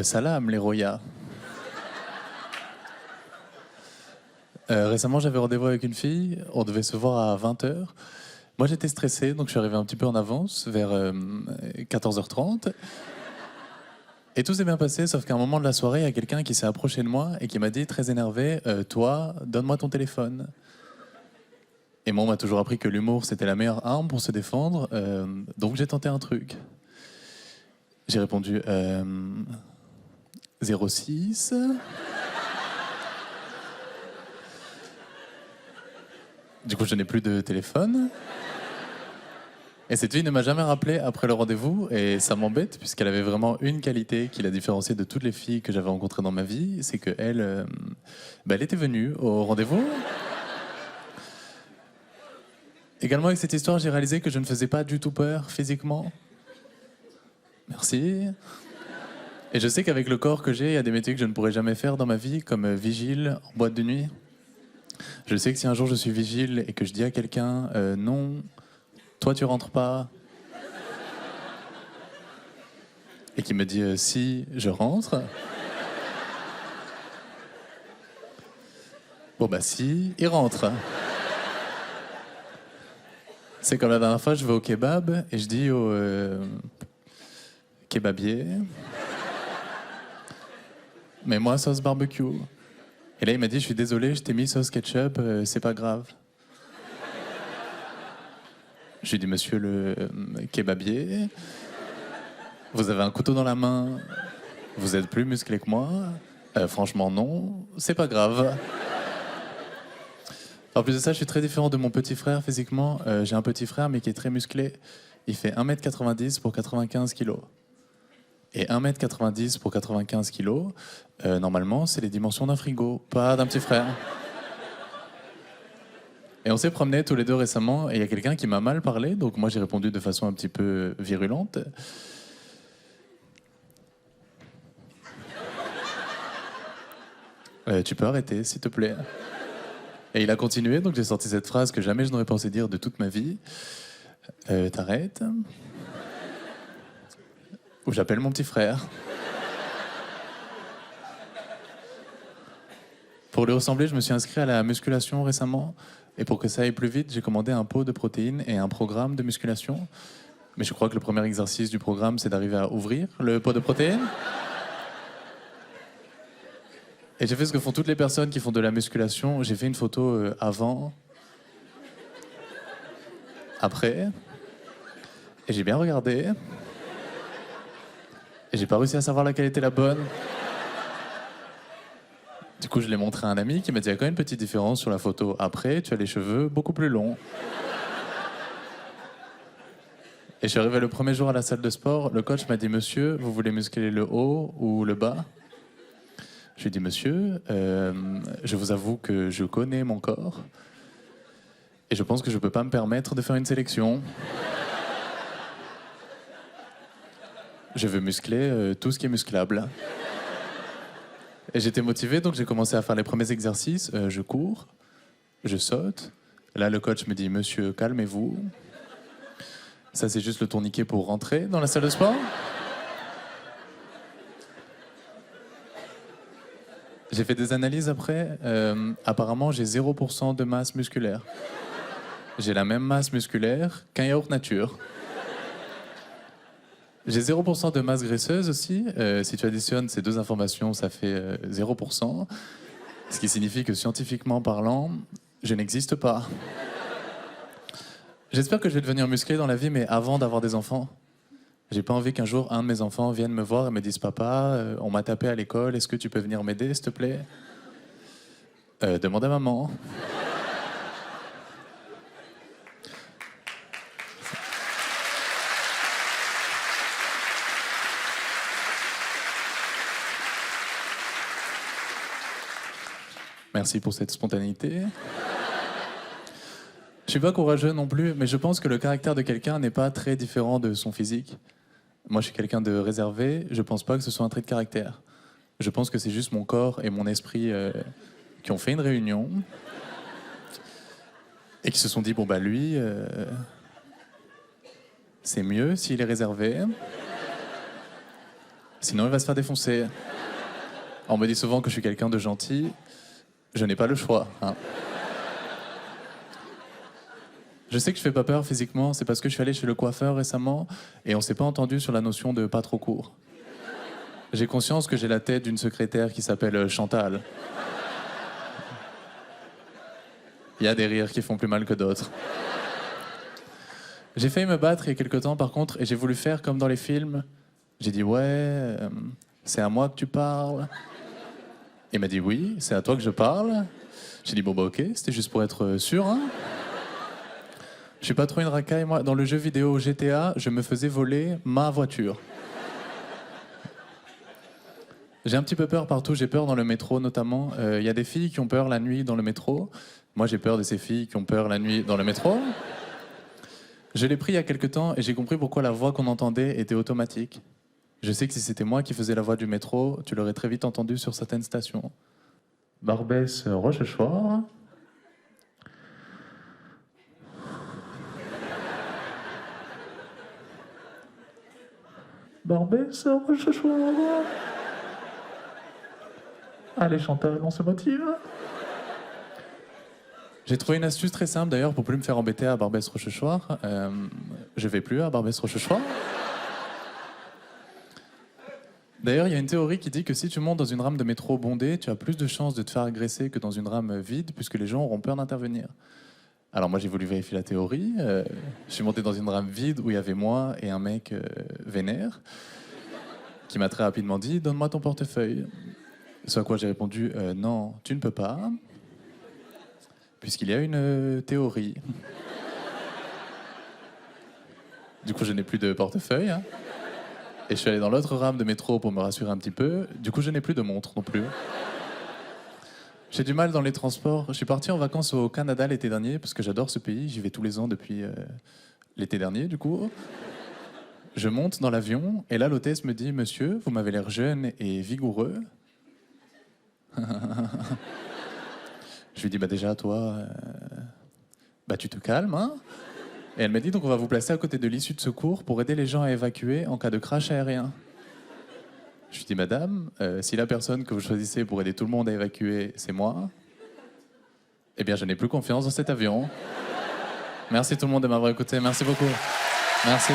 Salam, les Roya. Récemment, j'avais rendez-vous avec une fille. On devait se voir à 20h. Moi, j'étais stressé, donc je suis arrivé un petit peu en avance, vers 14h30. Et tout s'est bien passé, sauf qu'à un moment de la soirée, il y a quelqu'un qui s'est approché de moi et qui m'a dit, très énervé, Toi, donne-moi ton téléphone. Et moi, on m'a toujours appris que l'humour, c'était la meilleure arme pour se défendre. Donc j'ai tenté un truc. J'ai répondu 06. Du coup, je n'ai plus de téléphone. Et cette fille ne m'a jamais rappelé après le rendez-vous, et ça m'embête, puisqu'elle avait vraiment une qualité qui la différenciait de toutes les filles que j'avais rencontrées dans ma vie, c'est qu'elle elle était venue au rendez-vous. Également, avec cette histoire, j'ai réalisé que je ne faisais pas du tout peur physiquement. Merci. Et je sais qu'avec le corps que j'ai, il y a des métiers que je ne pourrais jamais faire dans ma vie, comme vigile en boîte de nuit. Je sais que si un jour je suis vigile et que je dis à quelqu'un non, toi tu rentres pas, et qui me dit si, je rentre. Bon bah si, il rentre. C'est comme la dernière fois, je vais au kebab et je dis au kebabier, mets-moi sauce barbecue. Et là il m'a dit, je suis désolé, je t'ai mis sauce ketchup, c'est pas grave. Je lui ai dit, monsieur le kebabier, vous avez un couteau dans la main, vous êtes plus musclé que moi. Franchement non, c'est pas grave. En plus de ça, je suis très différent de mon petit frère physiquement. J'ai un petit frère mais qui est très musclé. Il fait 1m90 pour 95 kilos. Et 1m90 pour 95 kilos, normalement, c'est les dimensions d'un frigo, pas d'un petit frère. Et on s'est promenés tous les deux récemment, et il y a quelqu'un qui m'a mal parlé, donc moi j'ai répondu de façon un petit peu virulente. Tu peux arrêter, s'il te plaît. Et il a continué, donc j'ai sorti cette phrase que jamais je n'aurais pensé dire de toute ma vie. T'arrêtes. Ou j'appelle mon petit frère. Pour lui ressembler, je me suis inscrit à la musculation récemment. Et pour que ça aille plus vite, j'ai commandé un pot de protéines et un programme de musculation. Mais je crois que le premier exercice du programme, c'est d'arriver à ouvrir le pot de protéines. Et j'ai fait ce que font toutes les personnes qui font de la musculation. J'ai fait une photo avant, après. Et j'ai bien regardé. Et j'ai pas réussi à savoir laquelle était la bonne. Du coup, je l'ai montré à un ami qui m'a dit, il y a quand même une petite différence sur la photo. Après, tu as les cheveux beaucoup plus longs. Et je suis arrivé le premier jour à la salle de sport. Le coach m'a dit, monsieur, vous voulez muscler le haut ou le bas? Je lui ai dit, monsieur, je vous avoue que je connais mon corps. Et je pense que je peux pas me permettre de faire une sélection. Je veux muscler tout ce qui est musclable. Et j'étais motivé, donc j'ai commencé à faire les premiers exercices. Je cours, je saute. Là, le coach me dit, monsieur, calmez-vous. Ça, c'est juste le tourniquet pour rentrer dans la salle de sport. J'ai fait des analyses après. Apparemment, j'ai 0% de masse musculaire. J'ai la même masse musculaire qu'un yaourt nature. J'ai 0% de masse graisseuse aussi. Si tu additionnes ces deux informations, ça fait 0%. Ce qui signifie que scientifiquement parlant, je n'existe pas. J'espère que je vais devenir musclé dans la vie, mais avant d'avoir des enfants. J'ai pas envie qu'un jour, un de mes enfants vienne me voir et me dise, papa, on m'a tapé à l'école, est-ce que tu peux venir m'aider, s'il te plaît? Demande à maman. Merci pour cette spontanéité. Je suis pas courageux non plus, mais je pense que le caractère de quelqu'un n'est pas très différent de son physique. Moi, je suis quelqu'un de réservé, je pense pas que ce soit un trait de caractère. Je pense que c'est juste mon corps et mon esprit qui ont fait une réunion et qui se sont dit, bon bah lui, c'est mieux s'il est réservé. Sinon, il va se faire défoncer. On me dit souvent que je suis quelqu'un de gentil. Je n'ai pas le choix. Hein. Je sais que je fais pas peur physiquement, c'est parce que je suis allé chez le coiffeur récemment et on s'est pas entendu sur la notion de pas trop court. J'ai conscience que j'ai la tête d'une secrétaire qui s'appelle Chantal. Il y a des rires qui font plus mal que d'autres. J'ai failli me battre il y a quelque temps par contre et j'ai voulu faire comme dans les films. J'ai dit ouais, c'est à moi que tu parles. Il m'a dit oui, c'est à toi que je parle. J'ai dit bon bah ok, c'était juste pour être sûr. Hein. Je suis pas trop une racaille moi. Dans le jeu vidéo GTA, je me faisais voler ma voiture. J'ai un petit peu peur partout, j'ai peur dans le métro notamment. Il y a des filles qui ont peur la nuit dans le métro. Moi j'ai peur de ces filles qui ont peur la nuit dans le métro. Je l'ai pris il y a quelque temps et j'ai compris pourquoi la voix qu'on entendait était automatique. Je sais que si c'était moi qui faisais la voix du métro, tu l'aurais très vite entendu sur certaines stations. Barbès, Rochechouart. Barbès, Rochechouart. Allez Chantal, on se motive. J'ai trouvé une astuce très simple d'ailleurs pour plus me faire embêter à Barbès-Rochechouart. Je vais plus à Barbès-Rochechouart. D'ailleurs, il y a une théorie qui dit que si tu montes dans une rame de métro bondée, tu as plus de chances de te faire agresser que dans une rame vide, puisque les gens auront peur d'intervenir. Alors moi, j'ai voulu vérifier la théorie. Je suis monté dans une rame vide où il y avait moi et un mec vénère, qui m'a très rapidement dit « Donne-moi ton portefeuille ». Ce à quoi j'ai répondu « Non, tu ne peux pas, puisqu'il y a une théorie ». Du coup, je n'ai plus de portefeuille. Hein. Et je suis allé dans l'autre rame de métro pour me rassurer un petit peu. Du coup, je n'ai plus de montre non plus. J'ai du mal dans les transports. Je suis parti en vacances au Canada l'été dernier, parce que j'adore ce pays. J'y vais tous les ans depuis l'été dernier, du coup. Je monte dans l'avion, et là, l'hôtesse me dit « Monsieur, vous m'avez l'air jeune et vigoureux. » Je lui dis « Bah déjà, toi, bah tu te calmes, hein ?» Et elle m'a dit, donc on va vous placer à côté de l'issue de secours pour aider les gens à évacuer en cas de crash aérien. Je lui dis, madame, si la personne que vous choisissez pour aider tout le monde à évacuer, c'est moi, eh bien je n'ai plus confiance dans cet avion. Merci tout le monde de m'avoir écouté, merci beaucoup. Merci.